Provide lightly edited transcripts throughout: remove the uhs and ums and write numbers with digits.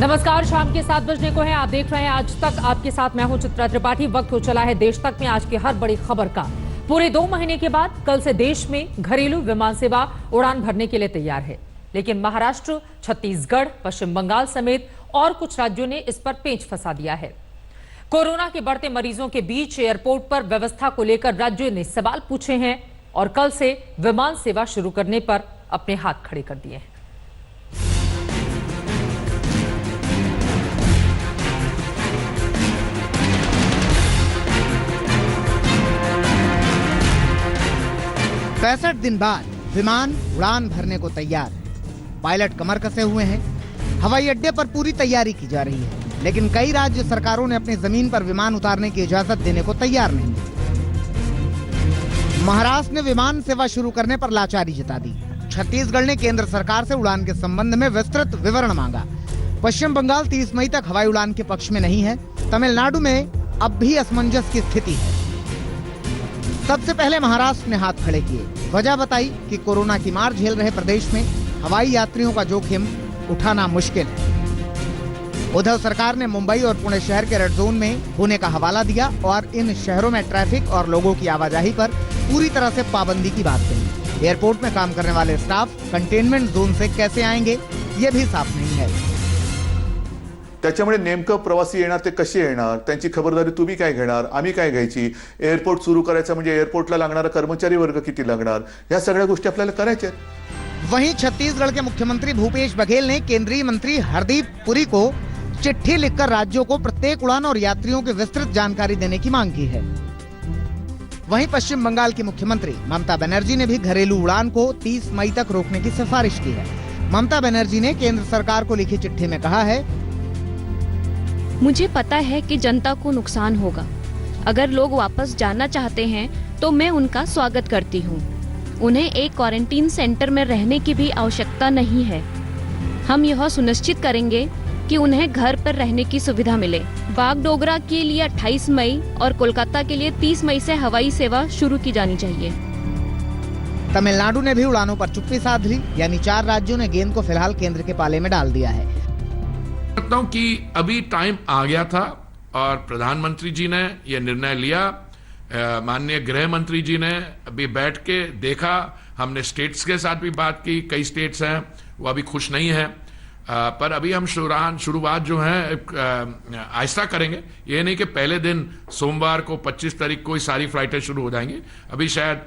नमस्कार, शाम के 7 बजने को है। आप देख रहे हैं आज तक। आपके साथ मैं हूं चित्रा त्रिपाठी। वक्त हो चला है देश तक में आज की हर बड़ी खबर का। पूरे 2 महीने के बाद कल से देश में घरेलू विमान सेवा उड़ान भरने के लिए तैयार है, लेकिन महाराष्ट्र, छत्तीसगढ़, पश्चिम बंगाल समेत और कुछ राज्यों ने इस पर पेंच फंसा दिया है। कोरोना के बढ़ते मरीजों के बीच एयरपोर्ट पर व्यवस्था को लेकर राज्यों ने सवाल पूछे हैं और कल से विमान सेवा शुरू करने पर अपने हाथ खड़े कर दिए हैं। पैंसठ दिन बाद विमान उड़ान भरने को तैयार है। पायलट कमर कसे हुए हैं। हवाई अड्डे पर पूरी तैयारी की जा रही है, लेकिन कई राज्य सरकारों ने अपनी जमीन पर विमान उतारने की इजाजत देने को तैयार नहीं है। महाराष्ट्र ने विमान सेवा शुरू करने पर लाचारी जता दी। छत्तीसगढ़ ने केंद्र सरकार से उड़ान के संबंध में विस्तृत विवरण मांगा। पश्चिम बंगाल 30 मई तक हवाई उड़ान के पक्ष में नहीं है। तमिलनाडु में अब भी असमंजस की स्थिति है। सबसे पहले महाराष्ट्र ने हाथ खड़े किए। वजह बताई कि कोरोना की मार झेल रहे प्रदेश में हवाई यात्रियों का जोखिम उठाना मुश्किल है। उद्धव सरकार ने मुंबई और पुणे शहर के रेड जोन में होने का हवाला दिया और इन शहरों में ट्रैफिक और लोगों की आवाजाही पर पूरी तरह से पाबंदी की बात कही। एयरपोर्ट में काम करने वाले स्टाफ कंटेनमेंट जोन से कैसे आएंगे, ये भी साफ नहीं है। त्याच्यामुळे नेमकं प्रवासी येणार ते कसे येणार, त्यांची खबरदारी तुम्ही काय घेणार, आम्ही काय घ्यायची, एअरपोर्ट सुरू करायचं म्हणजे एअरपोर्टला लागणारा कर्मचारी वर्ग किती लागणार, या सगळ्या गोष्टी आपल्याला करायच्या आहेत। वहीं छत्तीसगढ़ के मुख्यमंत्री भूपेश बघेल ने केंद्रीय मंत्री हरदीप पुरी को चिट्ठी लिखकर राज्यों को प्रत्येक उड़ान और यात्रियों की विस्तृत जानकारी देने की मांग की है। वहीं पश्चिम बंगाल की मुख्यमंत्री ममता बनर्जी ने भी घरेलू उड़ान को 30 मई तक रोकने की सिफारिश की है। ममता बनर्जी ने केंद्र सरकार को लिखी चिट्ठी में कहा है, मुझे पता है कि जनता को नुकसान होगा। अगर लोग वापस जाना चाहते हैं तो मैं उनका स्वागत करती हूँ। उन्हें एक क्वारंटीन सेंटर में रहने की भी आवश्यकता नहीं है। हम यह सुनिश्चित करेंगे कि उन्हें घर पर रहने की सुविधा मिले। बागडोगरा के लिए 28 मई और कोलकाता के लिए 30 मई से हवाई सेवा शुरू की जानी चाहिए। तमिलनाडु ने भी उड़ानों पर चुप्पी साध ली, यानी 4 राज्यों ने गेंद को फिलहाल केंद्र के पाले में डाल दिया है। लगता हूं कि अभी टाइम आ गया था और प्रधानमंत्री जी ने यह निर्णय लिया। माननीय गृह मंत्री जी ने अभी बैठ के देखा। हमने स्टेट्स के साथ भी बात की। कई स्टेट्स हैं वो अभी खुश नहीं है, पर अभी हम शुरुआत जो है आहिस्ता करेंगे। ये नहीं कि पहले दिन सोमवार को 25 तारीख को ही सारी फ्लाइटें शुरू हो जाएंगी। अभी शायद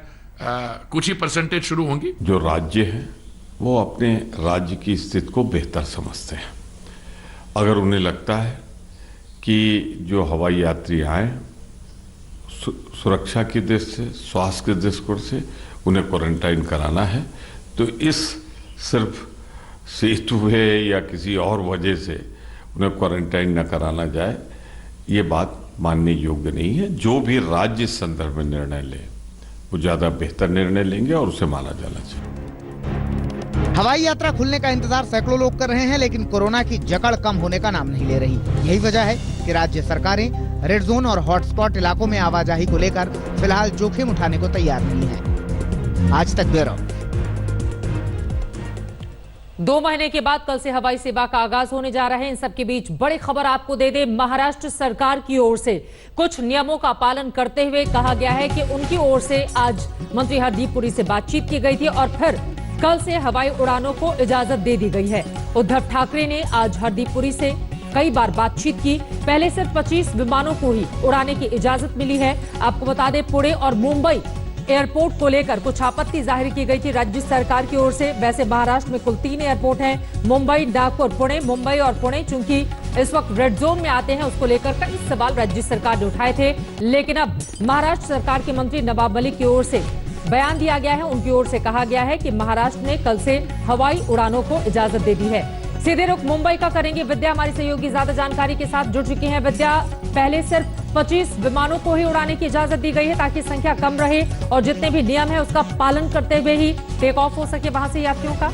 कुछ ही परसेंटेज शुरू होंगी। जो राज्य हैं वो अपने राज्य की स्थिति को बेहतर समझते हैं। अगर उन्हें लगता है कि जो हवाई यात्री आए सुरक्षा की दृष्टि से, स्वास्थ्य की दृष्टिकोण से उन्हें क्वारंटाइन कराना है, तो इस सिर्फ सेतु है या किसी और वजह से उन्हें क्वारंटाइन न कराना जाए, ये बात मानने योग्य नहीं है। जो भी राज्य इस संदर्भ में निर्णय ले वो ज़्यादा बेहतर निर्णय लेंगे और उसे माना जाना चाहिए। हवाई यात्रा खुलने का इंतजार सैकड़ों लोग कर रहे हैं, लेकिन कोरोना की जकड़ कम होने का नाम नहीं ले रही। यही वजह है कि राज्य सरकारें रेड जोन और हॉटस्पॉट इलाकों में आवाजाही को लेकर फिलहाल जोखिम उठाने को तैयार नहीं है। आज तक ब्यूरो। 2 महीने के बाद कल से हवाई सेवा का आगाज होने जा रहा है। इन सबके बीच बड़ी खबर आपको दे दे, महाराष्ट्र सरकार की ओर से कुछ नियमों का पालन करते हुए कहा गया है कि उनकी ओर से आज मंत्री हरदीप पुरी से बातचीत की गई थी और फिर कल से हवाई उड़ानों को इजाजत दे दी गई है। उद्धव ठाकरे ने आज हरदीप पुरी से कई बार बातचीत की। पहले सिर्फ 25 विमानों को ही उड़ाने की इजाजत मिली है। आपको बता दें, पुणे और मुंबई एयरपोर्ट को लेकर कुछ आपत्ति जाहिर की गई थी राज्य सरकार की ओर से। वैसे महाराष्ट्र में कुल 3 एयरपोर्ट हैं, मुंबई, नागपुर, पुणे। मुंबई और पुणे चूंकि इस वक्त रेड जोन में आते हैं, उसको लेकर कई सवाल राज्य सरकार ने उठाए थे, लेकिन अब महाराष्ट्र सरकार के मंत्री नवाब मलिक की ओर से बयान दिया गया है। उनकी ओर से कहा गया है कि महाराष्ट्र ने कल से हवाई उड़ानों को इजाजत दे दी है। सीधे रुख मुंबई का करेंगे विद्या, हमारी सहयोगी ज्यादा जानकारी के साथ जुड़ चुकी हैं। विद्या, पहले सिर्फ 25 विमानों को ही उड़ाने की इजाजत दी गई है ताकि संख्या कम रहे और जितने भी नियम है उसका पालन करते हुए ही टेक ऑफ हो सके वहां से यात्रियों का।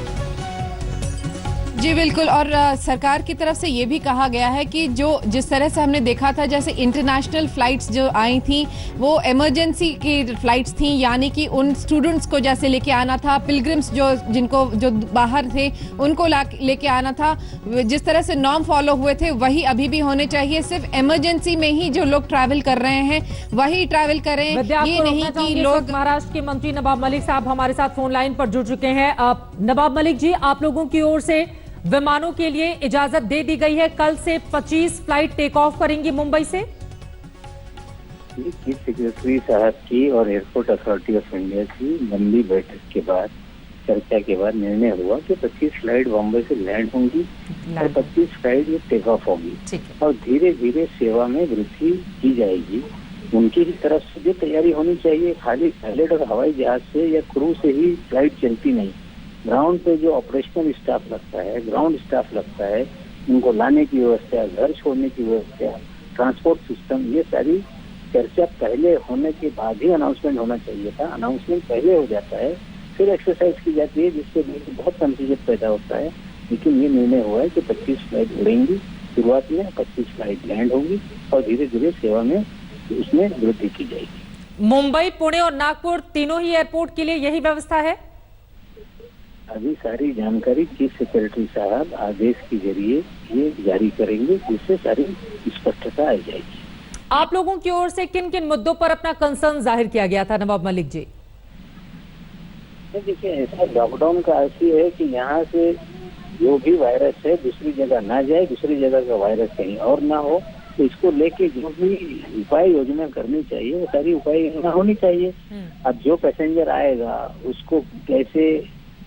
जी बिल्कुल, और सरकार की तरफ से ये भी कहा गया है कि जो जिस तरह से हमने देखा था, जैसे इंटरनेशनल फ्लाइट्स जो आई थी वो इमरजेंसी की फ्लाइट्स थी, यानी कि उन स्टूडेंट्स को जैसे लेके आना था, पिलग्रिम्स जो बाहर थे उनको लेके आना था, जिस तरह से नॉर्म फॉलो हुए थे वही अभी भी होने चाहिए। सिर्फ इमरजेंसी में ही जो लोग ट्रैवल कर रहे हैं वही ट्रैवल करें, ये नहीं कि लोग। महाराष्ट्र के मंत्री नवाब मलिक साहब हमारे साथ फोन लाइन पर जुड़ चुके हैं। नवाब मलिक जी, आप लोगों की ओर से विमानों के लिए इजाजत दे दी गई है, कल से 25 फ्लाइट टेक ऑफ करेंगी मुंबई से। चीफ सेक्रेटरी साहब की और एयरपोर्ट अथॉरिटी ऑफ इंडिया की लंबी बैठक के बाद, चर्चा के बाद निर्णय हुआ कि 25 फ्लाइट बॉम्बे से लैंड होंगी और 25 फ्लाइट ये टेक ऑफ होगी और धीरे धीरे सेवा में वृद्धि की जाएगी। उनकी भी तरफ से जो तैयारी होनी चाहिए, खाली पायलट और हवाई जहाज से या क्रू से ही फ्लाइट चलती नहीं, ग्राउंड पे जो ऑपरेशनल स्टाफ लगता है, ग्राउंड स्टाफ लगता है, उनको लाने की व्यवस्था, घर छोड़ने की व्यवस्था, ट्रांसपोर्ट सिस्टम, ये सारी चर्चा पहले होने के बाद ही अनाउंसमेंट होना चाहिए था। अनाउंसमेंट पहले हो जाता है, फिर एक्सरसाइज की जाती है, जिससे बहुत कंफ्यूजन पैदा होता है। लेकिन ये निर्णय हुआ है कि 25 फ्लाइट उड़ेंगी शुरुआत में, 25 फ्लाइट लैंड होंगी और धीरे धीरे सेवा में उसमें वृद्धि की जाएगी। मुंबई, पुणे और नागपुर तीनों ही एयरपोर्ट के लिए यही व्यवस्था है। अभी सारी जानकारी चीफ सेक्रेटरी साहब आदेश के जरिए ये जारी करेंगे, जिससे सारी स्पष्टता आ जाएगी। आप लोगों की ओर से किन किन मुद्दों पर अपना कंसर्न जाहिर किया गया था नवाब मलिक जी? देखिए, ऐसा लॉकडाउन का अर्थ ही है कि यहाँ से जो भी वायरस है दूसरी जगह ना जाए, दूसरी जगह का वायरस कहीं और ना हो, तो इसको लेके जो भी उपाय योजना करनी चाहिए वो सारी उपाय योजना होनी चाहिए। अब जो पैसेंजर आएगा उसको कैसे,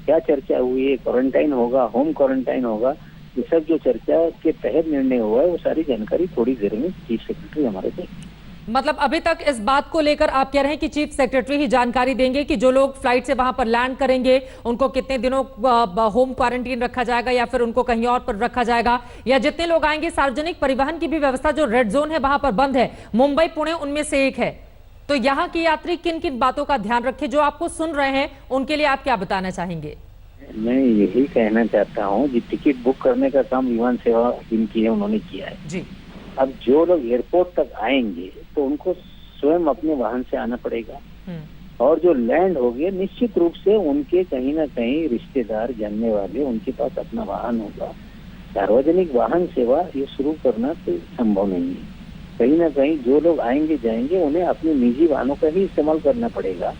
क्या चर्चा हुई है, क्वारंटाइन होगा, होम क्वारंटाइन होगा, ये सब जो चर्चा के तहत निर्णय हुआ है वो सारी जानकारी थोड़ी देर में चीफ सेक्रेटरी हमारे देंगे। मतलब अभी तक इस बात को लेकर आप कह रहे हैं कि चीफ सेक्रेटरी ही जानकारी देंगे कि जो लोग फ्लाइट से वहां पर लैंड करेंगे उनको कितने दिनों होम क्वारंटीन रखा जाएगा या फिर उनको कहीं और पर रखा जाएगा, या जितने लोग आएंगे सार्वजनिक परिवहन की भी व्यवस्था जो रेड जोन है वहां पर बंद है, मुंबई पुणे उनमें से एक है, तो यहाँ की यात्री किन किन बातों का ध्यान रखे? जो आपको सुन रहे हैं उनके लिए आप क्या बताना चाहेंगे? मैं यही कहना चाहता हूँ कि टिकट बुक करने का काम विमान सेवा जिनकी है उन्होंने किया है जी। अब जो लोग एयरपोर्ट तक आएंगे तो उनको स्वयं अपने वाहन से आना पड़ेगा, और जो लैंड हो गए निश्चित रूप से उनके कहीं ना कहीं रिश्तेदार, जानने वाले, उनके पास अपना वाहन होगा। सार्वजनिक वाहन सेवा ये शुरू करना तो संभव नहीं है। कहीं ना कहीं जो लोग आएंगे जाएंगे उन्हें अपने निजी वाहनों का ही इस्तेमाल करना पड़ेगा,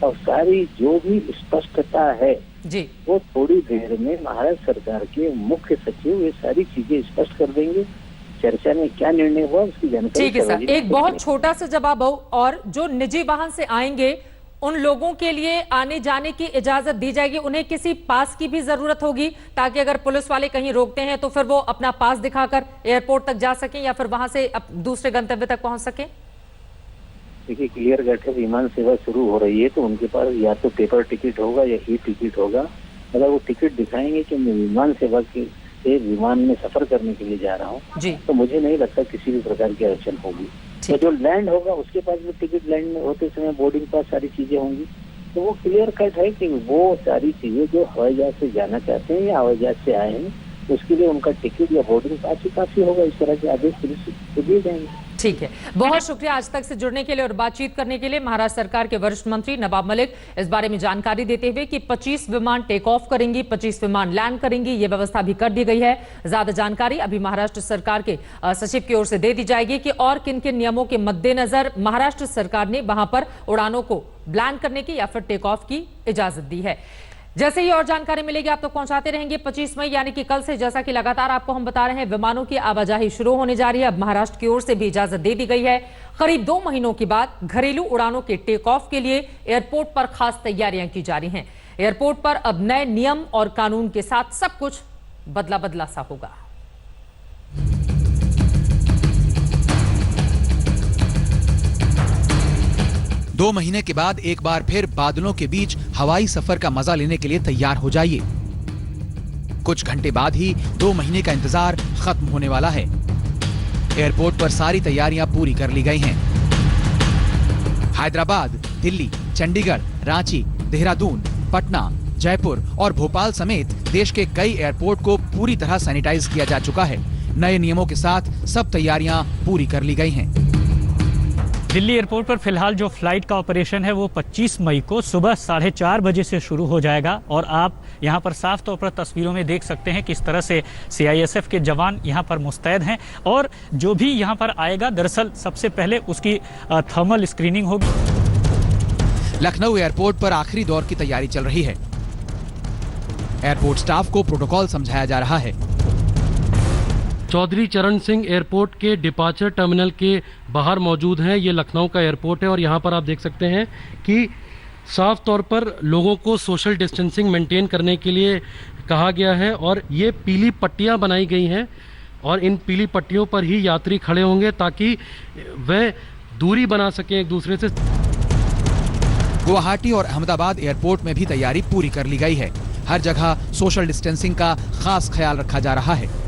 और सारी जो भी स्पष्टता है जी वो थोड़ी देर में महाराष्ट्र सरकार के मुख्य सचिव ये सारी चीजें स्पष्ट कर देंगे। चर्चा में क्या निर्णय हुआ उसकी जानकारी। ठीक है सर, एक बहुत छोटा सा जवाब हो, और जो निजी वाहन से आएंगे उन लोगों के लिए आने जाने की इजाजत दी जाएगी, उन्हें किसी पास की भी जरूरत होगी ताकि अगर पुलिस वाले कहीं रोकते हैं तो फिर वो अपना पास दिखाकर एयरपोर्ट तक जा सकें या फिर वहां से दूसरे गंतव्य तक पहुंच सकें। देखिए, क्लियर कट है, विमान सेवा शुरू हो रही है तो उनके पास या तो पेपर टिकट होगा या ई टिकट होगा। अगर वो टिकट दिखाएंगे कि मैं विमान सेवा के से विमान में सफर करने के लिए जा रहा हूँ तो मुझे नहीं लगता किसी भी प्रकार की अड़चन होगी। तो जो लैंड होगा उसके पास भी टिकट, लैंड में होते समय बोर्डिंग पास, सारी चीजें होंगी, तो वो क्लियर कट है कि वो सारी चीजें जो हवाई जहाज से जाना चाहते हैं या हवाई जहाज से आए हैं उसके लिए उनका टिकट या बोर्डिंग पास ही काफी होगा। इस तरह के आदेश पुलिस को दिए जाएंगे। ठीक है, बहुत शुक्रिया आज तक से जुड़ने के लिए और बातचीत करने के लिए। महाराष्ट्र सरकार के वरिष्ठ मंत्री नवाब मलिक इस बारे में जानकारी देते हुए कि 25 विमान टेक ऑफ करेंगी, 25 विमान लैंड करेंगी, ये व्यवस्था भी कर दी गई है। ज्यादा जानकारी अभी महाराष्ट्र सरकार के सचिव की ओर से दे दी जाएगी कि और किन किन नियमों के मद्देनजर महाराष्ट्र सरकार ने वहां पर उड़ानों को लैंड करने की या फिर टेक ऑफ की इजाजत दी है। जैसे ही और जानकारी मिलेगी आप तक पहुंचाते रहेंगे। 25 मई यानी कि कल से, जैसा कि लगातार आपको हम बता रहे हैं, विमानों की आवाजाही शुरू होने जा रही है। अब महाराष्ट्र की ओर से भी इजाजत दे दी गई है। करीब 2 महीनों के बाद घरेलू उड़ानों के टेक ऑफ के लिए एयरपोर्ट पर खास तैयारियां की जा रही हैं। एयरपोर्ट पर अब नए नियम और कानून के साथ सब कुछ बदला बदला सा होगा। दो महीने के बाद एक बार फिर बादलों के बीच हवाई सफर का मजा लेने के लिए तैयार हो जाइए। कुछ घंटे बाद ही 2 महीने का इंतजार खत्म होने वाला है। एयरपोर्ट पर सारी तैयारियां पूरी कर ली गई हैं। हैदराबाद, दिल्ली, चंडीगढ़, रांची, देहरादून, पटना, जयपुर और भोपाल समेत देश के कई एयरपोर्ट को पूरी तरह सैनिटाइज किया जा चुका है। नए नियमों के साथ सब तैयारियां पूरी कर ली गई हैं। दिल्ली एयरपोर्ट पर फिलहाल जो फ्लाइट का ऑपरेशन है वो 25 मई को सुबह 4:30 बजे से शुरू हो जाएगा और आप यहां पर साफ तौर पर तस्वीरों में देख सकते हैं किस तरह से CISF के जवान यहां पर मुस्तैद हैं और जो भी यहां पर आएगा दरअसल सबसे पहले उसकी थर्मल स्क्रीनिंग होगी। लखनऊ एयरपोर्ट पर आखिरी दौर की तैयारी चल रही है। एयरपोर्ट स्टाफ को प्रोटोकॉल समझाया जा रहा है। चौधरी चरण सिंह एयरपोर्ट के डिपार्चर टर्मिनल के बाहर मौजूद हैं। ये लखनऊ का एयरपोर्ट है और यहाँ पर आप देख सकते हैं कि साफ तौर पर लोगों को सोशल डिस्टेंसिंग मेंटेन करने के लिए कहा गया है और ये पीली पट्टियाँ बनाई गई हैं और इन पीली पट्टियों पर ही यात्री खड़े होंगे ताकि वह दूरी बना सकें एक दूसरे से। गुवाहाटी और अहमदाबाद एयरपोर्ट में भी तैयारी पूरी कर ली गई है। हर जगह सोशल डिस्टेंसिंग का खास ख्याल रखा जा रहा है।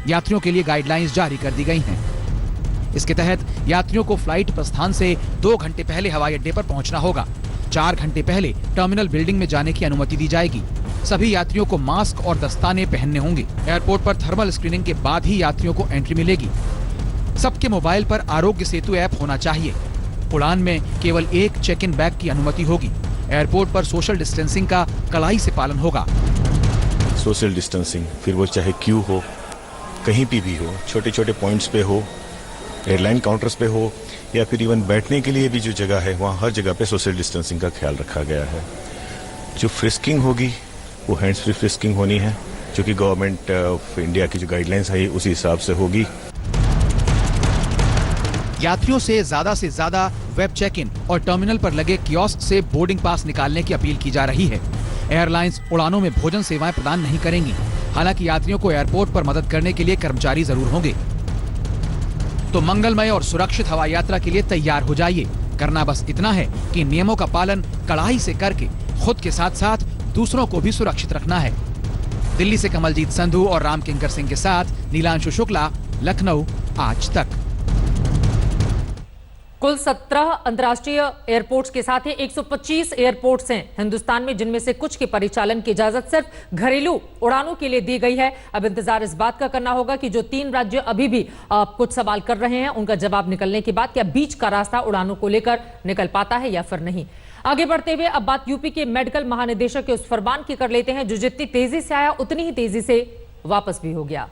यात्रियों के लिए गाइडलाइंस जारी कर दी गई हैं। इसके तहत यात्रियों को फ्लाइट प्रस्थान से 2 घंटे पहले हवाई अड्डे पर पहुंचना होगा। 4 घंटे पहले टर्मिनल बिल्डिंग में जाने की अनुमति दी जाएगी। सभी यात्रियों को मास्क और दस्ताने पहनने होंगे। एयरपोर्ट पर थर्मल स्क्रीनिंग के बाद ही यात्रियों को एंट्री मिलेगी। सबके मोबाइल पर आरोग्य सेतु ऐप होना चाहिए। उड़ान में केवल एक चेक इन बैग की अनुमति होगी। एयरपोर्ट पर सोशल डिस्टेंसिंग का कड़ाई से पालन होगा। सोशल डिस्टेंसिंग फिर वो चाहे क्यू हो, कहीं भी हो, छोटे छोटे पॉइंट्स पे हो, एयरलाइन काउंटर्स पे हो या फिर इवन बैठने के लिए भी जो जगह है वहाँ हर जगह पे सोशल डिस्टेंसिंग का ख्याल रखा गया है। जो फ्रिस्किंग होगी वो हैंड्स फ्री फ्रिस्किंग होनी है, जो कि गवर्नमेंट ऑफ इंडिया की जो गाइडलाइंस है उसी हिसाब से होगी। यात्रियों से ज्यादा वेब चेक इन और टर्मिनल पर लगे कियोस्क से बोर्डिंग पास निकालने की अपील की जा रही है। एयरलाइंस उड़ानों में भोजन सेवाएं प्रदान नहीं करेंगी। हालांकि यात्रियों को एयरपोर्ट पर मदद करने के लिए कर्मचारी जरूर होंगे। तो मंगलमय और सुरक्षित हवाई यात्रा के लिए तैयार हो जाइए। करना बस इतना है कि नियमों का पालन कड़ाई से करके खुद के साथ साथ दूसरों को भी सुरक्षित रखना है। दिल्ली से कमलजीत संधू और राम किंकर सिंह के साथ नीलांशु शुक्ला, लखनऊ आज तक। कुल 17 अंतर्राष्ट्रीय एयरपोर्ट्स के साथ ही 125 एयरपोर्ट्स हैं हिंदुस्तान में, जिनमें से कुछ के परिचालन की इजाजत सिर्फ घरेलू उड़ानों के लिए दी गई है। अब इंतजार इस बात का करना होगा कि जो 3 राज्य अभी भी कुछ सवाल कर रहे हैं उनका जवाब निकलने के बाद क्या बीच का रास्ता उड़ानों को लेकर निकल पाता है या फिर नहीं। आगे बढ़ते हुए अब बात यूपी के मेडिकल महानिदेशक के उस फरमान की कर लेते हैं जो जितनी तेजी से आया उतनी ही तेजी से वापस भी हो गया।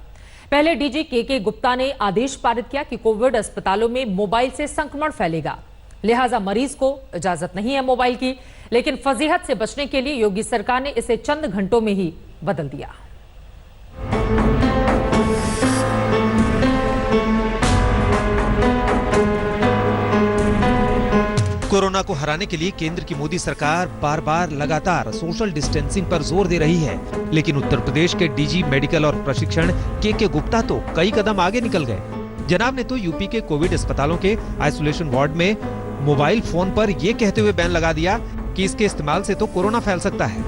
पहले डीजी के गुप्ता ने आदेश पारित किया कि कोविड अस्पतालों में मोबाइल से संक्रमण फैलेगा, लिहाजा मरीज को इजाजत नहीं है मोबाइल की। लेकिन फजीहत से बचने के लिए योगी सरकार ने इसे चंद घंटों में ही बदल दिया। कोरोना को हराने के लिए केंद्र की मोदी सरकार बार बार लगातार सोशल डिस्टेंसिंग पर जोर दे रही है, लेकिन उत्तर प्रदेश के डीजी मेडिकल और प्रशिक्षण के गुप्ता तो कई कदम आगे निकल गए। जनाब ने तो यूपी के कोविड अस्पतालों के आइसोलेशन वार्ड में मोबाइल फोन पर यह कहते हुए बैन लगा दिया कि इसके इस्तेमाल से तो कोरोना फैल सकता है।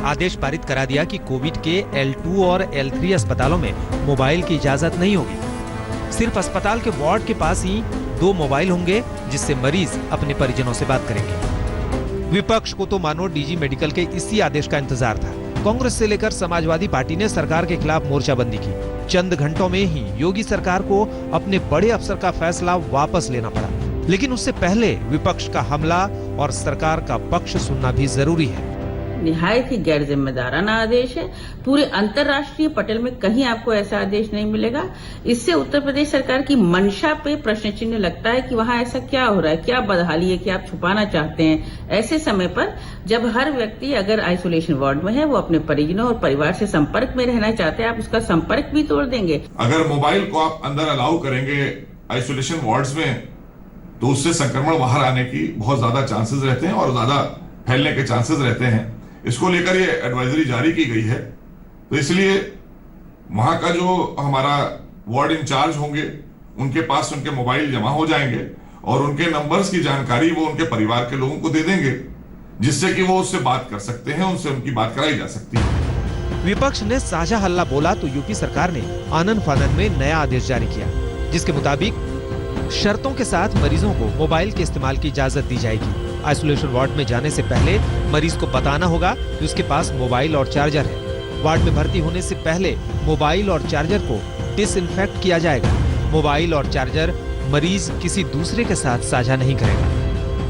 आदेश पारित करा दिया कि कोविड के L2 और L3 अस्पतालों में मोबाइल की इजाजत नहीं होगी। सिर्फ अस्पताल के वार्ड के पास ही 2 मोबाइल होंगे जिससे मरीज अपने परिजनों से बात करेंगे। विपक्ष को तो मानो डीजी मेडिकल के इसी आदेश का इंतजार था। कांग्रेस से लेकर समाजवादी पार्टी ने सरकार के खिलाफ मोर्चाबंदी की। चंद घंटों में ही योगी सरकार को अपने बड़े अफसर का फैसला वापस लेना पड़ा, लेकिन उससे पहले विपक्ष का हमला और सरकार का पक्ष सुनना भी जरूरी है। निहायत ही गैर जिम्मेदाराना आदेश है। पूरे अंतर्राष्ट्रीय पटल में कहीं आपको ऐसा आदेश नहीं मिलेगा। इससे उत्तर प्रदेश सरकार की मंशा पे प्रश्न चिन्ह लगता है कि वहाँ ऐसा क्या हो रहा है, क्या बदहाली है कि आप छुपाना चाहते हैं। ऐसे समय पर जब हर व्यक्ति अगर आइसोलेशन वार्ड में है, वो अपने परिजनों और परिवार से संपर्क में रहना चाहते हैं, आप उसका संपर्क भी तोड़ देंगे। अगर मोबाइल को आप अंदर अलाउ करेंगे आइसोलेशन वार्ड्स में, तो उससे संक्रमण बाहर आने की बहुत ज्यादा चांसेस रहते हैं और ज्यादा फैलने के चांसेस रहते हैं। इसको लेकर ये एडवाइजरी जारी की गई है। तो इसलिए वहां का जो हमारा वार्ड इंचार्ज होंगे उनके पास उनके मोबाइल जमा हो जाएंगे और उनके नंबर्स की जानकारी वो उनके परिवार के लोगों को दे देंगे, जिससे कि वो उससे बात कर सकते हैं, उनसे उनकी बात कराई जा सकती है। विपक्ष ने साझा हल्ला बोला तो यूपी सरकार ने आनन फानन में नया आदेश जारी किया, जिसके मुताबिक शर्तों के साथ मरीजों को मोबाइल के इस्तेमाल की इजाजत दी जाएगी। आइसोलेशन वार्ड में जाने से पहले मरीज को बताना होगा कि उसके पास मोबाइल और चार्जर है। वार्ड में भर्ती होने से पहले मोबाइल और चार्जर को डिसइंफेक्ट किया जाएगा। मोबाइल और चार्जर मरीज किसी दूसरे के साथ साझा नहीं करेगा।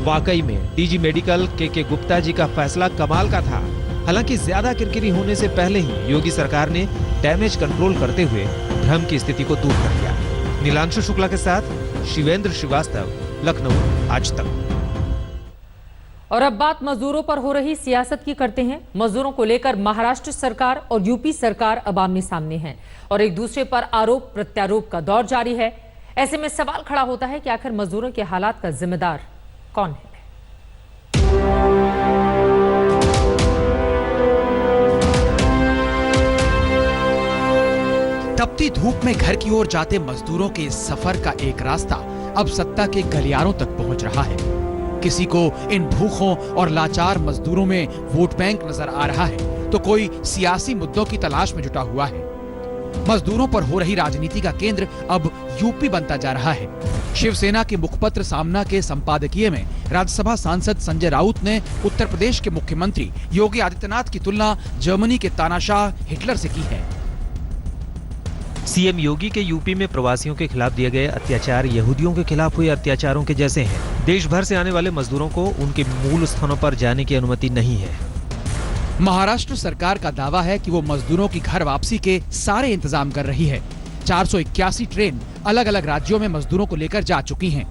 वाकई में डीजी मेडिकल के गुप्ता जी का फैसला कमाल का था। हालांकि ज्यादा किरकिरी होने से पहले ही योगी सरकार ने डैमेज कंट्रोल करते हुए भ्रम की स्थिति को दूर कर दिया। नीलांशु शुक्ला के साथ शिवेंद्र श्रीवास्तव, लखनऊ, आज तक। और अब बात मजदूरों पर हो रही सियासत की करते हैं। मजदूरों को लेकर महाराष्ट्र सरकार और यूपी सरकार अब आमने सामने हैं और एक दूसरे पर आरोप प्रत्यारोप का दौर जारी है। ऐसे में सवाल खड़ा होता है कि आखिर मजदूरों के हालात का जिम्मेदार कौन है। तपती धूप में घर की ओर जाते मजदूरों के इस सफर का एक रास्ता अब सत्ता के गलियारों तक पहुंच रहा है। किसी को इन भूखों और लाचार मजदूरों में वोट बैंक नजर आ रहा है तो कोई सियासी मुद्दों की तलाश में जुटा हुआ है। मजदूरों पर हो रही राजनीति का केंद्र अब यूपी बनता जा रहा है। शिवसेना के मुखपत्र सामना के संपादकीय में राज्यसभा सांसद संजय राउत ने उत्तर प्रदेश के मुख्यमंत्री योगी आदित्यनाथ की तुलना जर्मनी के तानाशाह हिटलर से की है। सीएम योगी के यूपी में प्रवासियों के खिलाफ दिए गए अत्याचार यहूदियों के खिलाफ हुए अत्याचारों के जैसे हैं। देश भर से आने वाले मजदूरों को उनके मूल स्थानों पर जाने की अनुमति नहीं है। महाराष्ट्र सरकार का दावा है कि वो मजदूरों की घर वापसी के सारे इंतजाम कर रही है। 481 ट्रेन अलग अलग राज्यों में मजदूरों को लेकर जा चुकी हैं।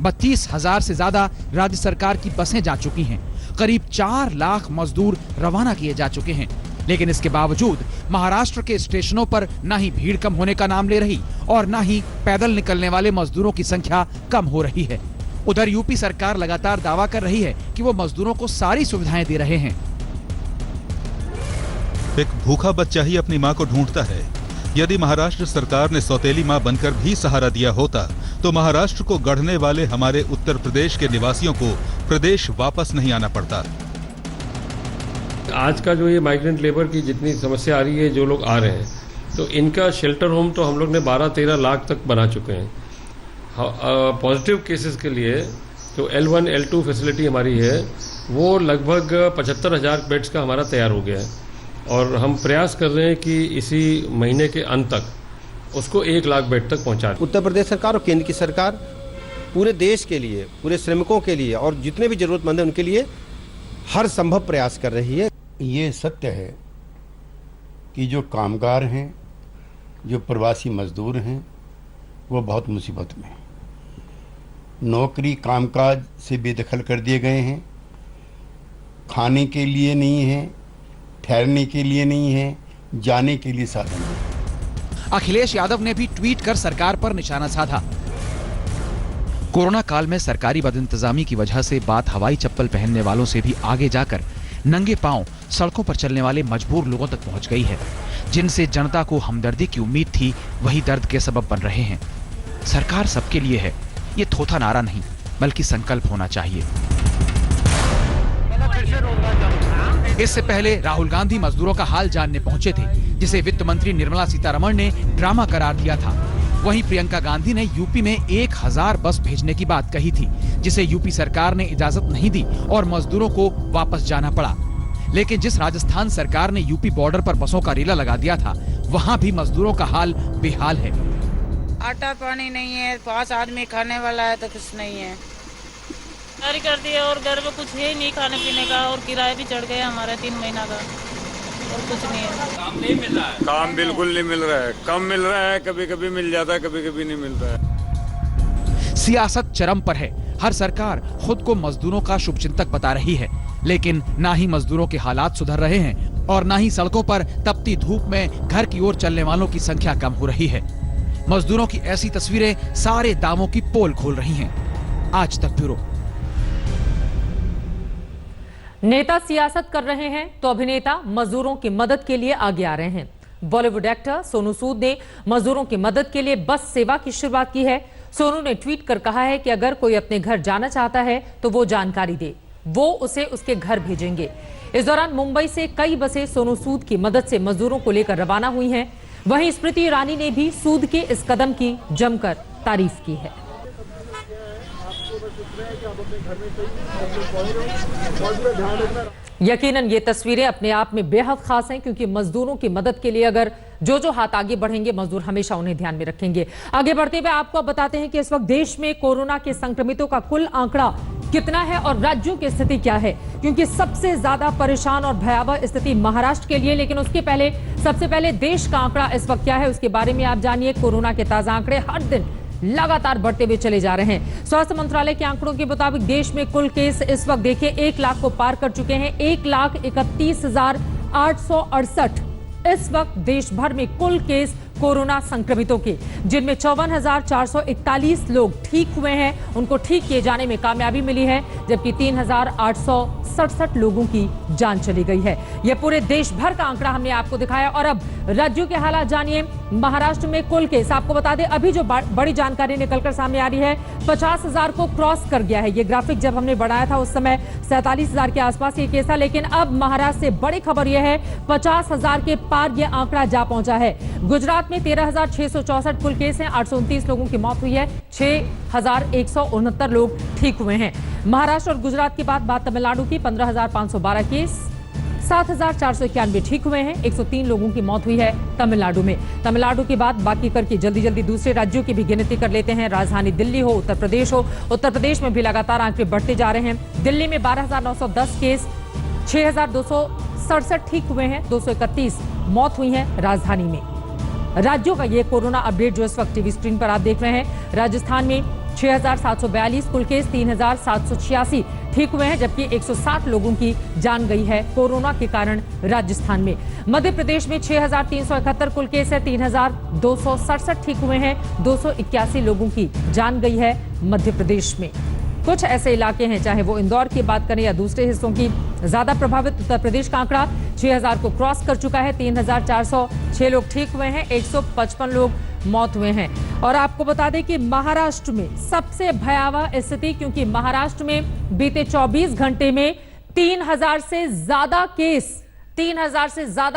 32,000 से ज्यादा राज्य सरकार की बसें जा चुकी हैं। करीब 4 लाख मजदूर रवाना किए जा चुके हैं। लेकिन इसके बावजूद महाराष्ट्र के स्टेशनों पर न ही भीड़ कम होने का नाम ले रही और न ही पैदल निकलने वाले मजदूरों की संख्या कम हो रही है। उधर यूपी सरकार लगातार दावा कर रही है कि वो मजदूरों को सारी सुविधाएं दे रहे हैं। एक भूखा बच्चा ही अपनी मां को ढूंढता है। यदि महाराष्ट्र सरकार ने सौतेली मां बनकर भी सहारा दिया होता तो महाराष्ट्र को गढ़ने वाले हमारे उत्तर प्रदेश के निवासियों को प्रदेश वापस नहीं आना पड़ता। आज का जो ये माइग्रेंट लेबर की जितनी समस्या आ रही है, जो लोग आ रहे हैं, तो इनका शेल्टर होम तो हम लोग ने 12-13 लाख तक बना चुके हैं। पॉजिटिव केसेस के लिए जो L1 L2 फैसिलिटी हमारी है वो लगभग 75,000 बेड्स का हमारा तैयार हो गया है और हम प्रयास कर रहे हैं कि इसी महीने के अंत तक उसको 1 लाख बेड तक पहुंचा। उत्तर प्रदेश सरकार और केंद्र की सरकार पूरे देश के लिए, पूरे श्रमिकों के लिए और जितने भी जरूरतमंद हैं उनके लिए हर संभव प्रयास कर रही है। ये सत्य है कि जो कामगार हैं, जो प्रवासी मजदूर हैं, वो बहुत मुसीबत में हैं। नौकरी कामकाज से बेदखल कर दिए गए हैं। खाने के लिए नहीं है, ठहरने के लिए नहीं है, जाने के लिए साधन नहीं। अखिलेश यादव ने भी ट्वीट कर सरकार पर निशाना साधा। कोरोना काल में सरकारी बदइंतजामी की वजह से बात हवाई चप्पल पहनने वालों से भी आगे जाकर नंगे पांव सड़कों पर चलने वाले मजबूर लोगों तक पहुंच गई है। जिनसे जनता को हमदर्दी की उम्मीद थी, वही दर्द के सबब बन रहे हैं। सरकार सबके लिए है, ये थोथा नारा नहीं बल्कि संकल्प होना चाहिए। इससे पहले राहुल गांधी मजदूरों का हाल जानने पहुंचे थे, जिसे वित्त मंत्री निर्मला सीतारमण ने ड्रामा करार दिया था। वहीं प्रियंका गांधी ने यूपी में 1000 बस भेजने की बात कही थी, जिसे यूपी सरकार ने इजाजत नहीं दी और मजदूरों को वापस जाना पड़ा। लेकिन जिस राजस्थान सरकार ने यूपी बॉर्डर पर बसों का रेला लगा दिया था, वहां भी मजदूरों का हाल बेहाल है। आटा पानी नहीं है, 5 आदमी खाने वाला है तो कुछ नहीं है। जारी कर दिया और घर में कुछ है नहीं खाने पीने का और किराया भी चढ़ गया हमारा 3 महीना का और कुछ नहीं है। काम नहीं मिल रहा है। काम बिल्कुल नहीं मिल रहा है। कम मिल रहा है, कभी कभी मिल जाता है, कभी कभी नहीं मिलता है। सियासत चरम पर है। हर सरकार खुद को मजदूरों का शुभचिंतक बता रही है, लेकिन ना ही मजदूरों के हालात सुधर रहे हैं और ना ही सड़कों पर तपती धूप में घर की ओर चलने वालों की संख्या कम हो रही है। मजदूरों की ऐसी तस्वीरें सारे दावों की पोल खोल रही हैं। आज तक ब्यूरो। नेता सियासत कर रहे हैं तो अभिनेता मजदूरों की मदद के लिए आगे आ रहे हैं। बॉलीवुड एक्टर सोनू सूद ने मजदूरों की मदद के लिए बस सेवा की शुरुआत की है। सोनू ने ट्वीट कर कहा है कि अगर कोई अपने घर जाना चाहता है तो वो जानकारी दे, वो उसे उसके घर भेजेंगे। इस दौरान मुंबई से कई बसें सोनू सूद की मदद से मजदूरों को लेकर रवाना हुई हैं। वहीं स्मृति ईरानी ने भी सूद के इस कदम की जमकर तारीफ की है। यकीनन ये तस्वीरें अपने आप में बेहद खास हैं, क्योंकि मजदूरों की मदद के लिए अगर जो हाथ आगे बढ़ेंगे, मजदूर हमेशा उन्हें ध्यान में रखेंगे। आगे बढ़ते हुए आपको बताते हैं कि इस वक्त देश में कोरोना के संक्रमितों का कुल आंकड़ा कितना है और राज्यों की स्थिति क्या है, क्योंकि सबसे ज्यादा परेशान और भयावह स्थिति महाराष्ट्र के लिए। लेकिन उसके पहले सबसे पहले देश का आंकड़ा इस वक्त क्या है उसके बारे में आप जानिए। कोरोना के ताजा आंकड़े हर दिन लगातार बढ़ते हुए चले जा रहे हैं। स्वास्थ्य मंत्रालय के आंकड़ों के मुताबिक देश में कुल केस इस वक्त देखिए 1 लाख को पार कर चुके हैं। 1,31,868 इस वक्त देश भर में कुल केस कोरोना संक्रमितों के, जिनमें 54,441 लोग ठीक हुए हैं, उनको ठीक किए जाने में कामयाबी मिली है, जबकि 3,867 लोगों की जान चली गई है। यह पूरे देश भर का आंकड़ा हमने आपको दिखाया। और अब राज्यों के हालात जानिए। महाराष्ट्र में कुल केस आपको बता दें, अभी जो बड़ी जानकारी निकलकर सामने आ रही है, 50,000 को क्रॉस कर गया है। ये ग्राफिक जब हमने बढ़ाया था उस समय 47,000 के आसपास ये केस था, लेकिन अब महाराष्ट्र से बड़ी खबर यह है 50,000 के पार यह आंकड़ा जा पहुंचा है। गुजरात में 13,664 कुल केस हैं, 829 लोगों की मौत हुई है, 6,169 लोग ठीक हुए हैं। महाराष्ट्र और गुजरात के बाद बात तमिलनाडु की, 15,512 केस, 7,491 ठीक हुए हैं, 103 लोगों की मौत हुई है तमिलनाडु में। तमिलनाडु के बाद बाकी करके जल्दी दूसरे राज्यों की भी गिनती कर लेते हैं। राजधानी दिल्ली हो, उत्तर प्रदेश हो, उत्तर प्रदेश में भी लगातार आंकड़े बढ़ते जा रहे हैं। दिल्ली में 12,910 केस, 6,267 ठीक हुए हैं, 231 मौत हुई है राजधानी में। राज्यों का ये कोरोना अपडेट जो इस वक्त टीवी स्क्रीन पर आप देख रहे हैं। राजस्थान में 6,742 कुल केस, 3,786 ठीक हुए हैं, जबकि 107 लोगों की जान गई है कोरोना के कारण राजस्थान में। मध्य प्रदेश में 6,371 कुल केस है, 3,267 ठीक हुए हैं, 281 लोगों की जान गई है मध्य प्रदेश में। कुछ ऐसे इलाके हैं, चाहे वो इंदौर की बात करें या दूसरे हिस्सों की, ज्यादा प्रभावित उत्तर प्रदेश का आंकड़ा 6,000 को क्रॉस कर चुका है, 3,406 लोग ठीक हुए हैं, 155 लोग मौत हुए हैं। और आपको बता दें कि महाराष्ट्र में सबसे भयावह स्थिति, क्योंकि महाराष्ट्र में बीते 24 घंटे में 3,000 से ज्यादा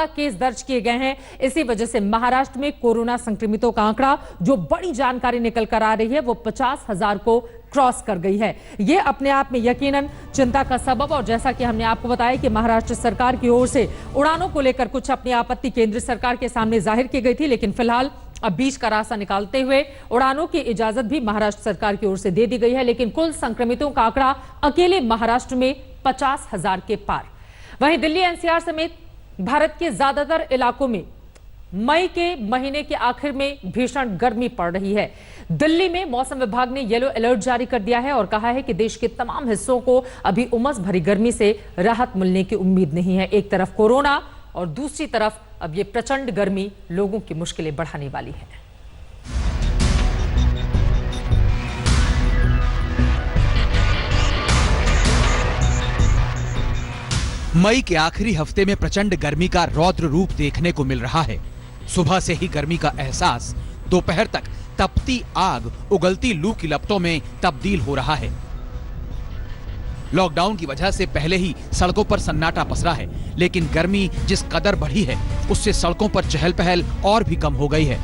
केस दर्ज किए गए हैं। इसी वजह से महाराष्ट्र में कोरोना संक्रमितों का आंकड़ा जो बड़ी जानकारी निकल कर आ रही है वो 50,000 को क्रॉस कर गई है। यह अपने आप में यकीनन चिंता का सबब। और जैसा कि हमने आपको बताया कि महाराष्ट्र सरकार की ओर से उड़ानों को लेकर कुछ अपनी आपत्ति केंद्र सरकार के सामने जाहिर की गई थी, लेकिन फिलहाल अब बीच का रास्ता निकालते हुए उड़ानों की इजाजत भी महाराष्ट्र सरकार की ओर से दे दी गई है। लेकिन कुल संक्रमितों का आंकड़ा अकेले महाराष्ट्र में 50,000 के पार। वहीं दिल्ली एनसीआर समेत भारत के ज्यादातर इलाकों में मई के महीने के आखिर में भीषण गर्मी पड़ रही है। दिल्ली में मौसम विभाग ने येलो अलर्ट जारी कर दिया है और कहा है कि देश के तमाम हिस्सों को अभी उमस भरी गर्मी से राहत मिलने की उम्मीद नहीं है। एक तरफ कोरोना और दूसरी तरफ अब ये प्रचंड गर्मी लोगों की मुश्किलें बढ़ाने वाली है। मई के आखिरी हफ्ते में प्रचंड गर्मी का रौद्र रूप देखने को मिल रहा है। सुबह से ही गर्मी का एहसास दोपहर तक तपती आग उगलती लू की लपटों में तब्दील हो रहा है। लॉकडाउन की वजह से पहले ही सड़कों पर सन्नाटा पसरा है, लेकिन गर्मी जिस कदर बढ़ी है उससे सड़कों पर चहल पहल और भी कम हो गई है।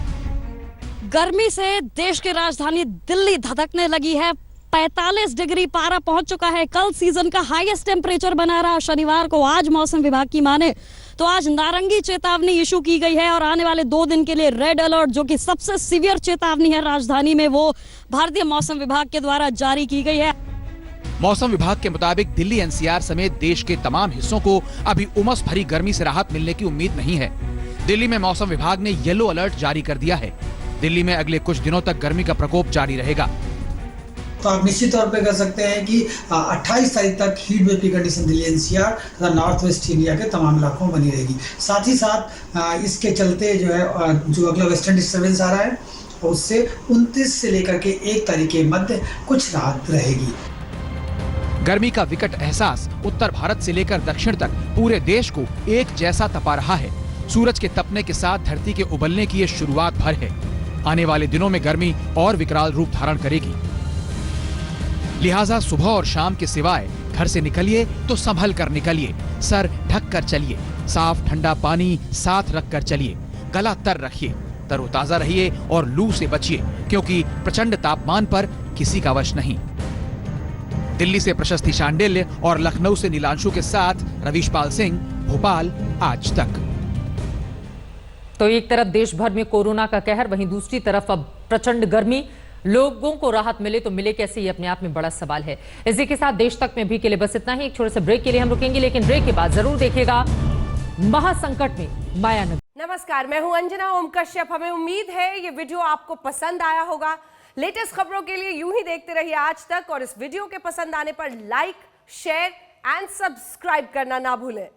गर्मी से देश की राजधानी दिल्ली धधकने लगी है। 45 डिग्री पारा पहुंच चुका है। कल सीजन का हाईएस्ट टेम्परेचर बना रहा शनिवार को। आज मौसम विभाग की माने तो आज नारंगी चेतावनी इशू की गई है और आने वाले 2 दिन के लिए रेड अलर्ट, जो कि सबसे सीवियर चेतावनी है राजधानी में, वो भारतीय मौसम विभाग के द्वारा जारी की गई है। मौसम विभाग के मुताबिक दिल्ली एनसीआर समेत देश के तमाम हिस्सों को अभी उमस भरी गर्मी से राहत मिलने की उम्मीद नहीं है। दिल्ली में मौसम विभाग ने येलो अलर्ट जारी कर दिया है। दिल्ली में अगले कुछ दिनों तक गर्मी का प्रकोप जारी रहेगा। तो आप निश्चित तौर पे कह सकते हैं कि 28 तारीख तक हीट वेव की कंडीशन दिल्ली एनसीआर तथा नॉर्थ वेस्ट इंडिया के तमाम इलाकों में बनी रहेगी। साथ ही साथ इसके चलते जो अगला वेस्टर्न डिस्टर्बेंस आ रहा है उससे 29 से लेकर के 1 तारीख के मध्य कुछ राहत रहेगी। गर्मी का विकट एहसास उत्तर भारत से लेकर दक्षिण तक पूरे देश को एक जैसा तपा रहा है। सूरज के तपने के साथ धरती के उबलने की ये शुरुआत भर है। आने वाले दिनों में गर्मी और विकराल रूप धारण करेगी। लिहाजा सुबह और शाम के सिवाय घर से निकलिए तो संभल कर निकलिए, सर ढक कर चलिए, साफ ठंडा पानी साथ रख कर चलिए, गला तर रखिए, तरोताजा रहिए और लू से बचिए, क्योंकि प्रचंड तापमान पर किसी का वश नहीं। दिल्ली से प्रशस्ति शांडिल्य और लखनऊ से नीलांशु के साथ रवीशपाल सिंह, भोपाल, आज तक। तो एक तरफ देश भर में कोरोना का कहर, वहीं दूसरी तरफ अब प्रचंड गर्मी। लोगों को राहत मिले तो मिले कैसे, ये अपने आप में बड़ा सवाल है। इसी के साथ देश तक में भी के लिए बस इतना ही। एक छोटे से ब्रेक के लिए हम रुकेंगे, लेकिन ब्रेक के बाद जरूर देखिएगा महासंकट में मायानगर। नमस्कार, मैं हूं अंजना ओम कश्यप। हमें उम्मीद है ये वीडियो आपको पसंद आया होगा। लेटेस्ट खबरों के लिए यूं ही देखते रहिए आज तक, और इस वीडियो के पसंद आने पर लाइक, शेयर एंड सब्सक्राइब करना ना भूलें।